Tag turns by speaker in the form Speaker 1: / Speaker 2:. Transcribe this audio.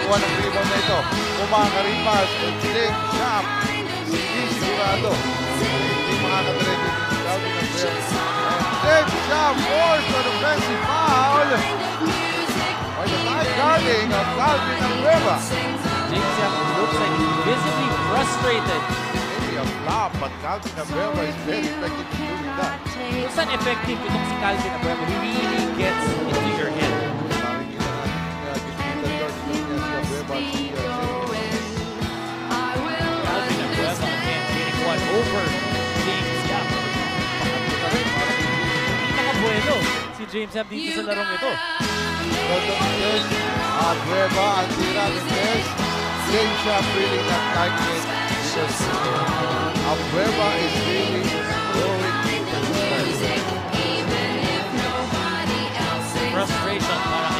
Speaker 1: nakakuha ng rebound na ito. Kumakaripas, Jake Sham. Hindi sigurado. Hindi makakadiretso si Calvin Abueva. Jake Sham forced an offensive foul. By the time guarding of Calvin Abueva.
Speaker 2: James Yap looks like he's visibly frustrated.
Speaker 1: Maybe a flop, but Calvin Abueva is very effective in doing that.
Speaker 2: Kung saan effective itong si Calvin Abueva, he really gets into your head.
Speaker 1: Nakikita natin disputed guard dito niya si Abueva at si
Speaker 2: Calvin Abueva again getting one over James Yap. Hindi nakabuelo si James Yap dito sa larong ito.
Speaker 1: Abueva ang tira ng Tess. James Yap really not liking it because Abueva is really throwing
Speaker 2: Frustration para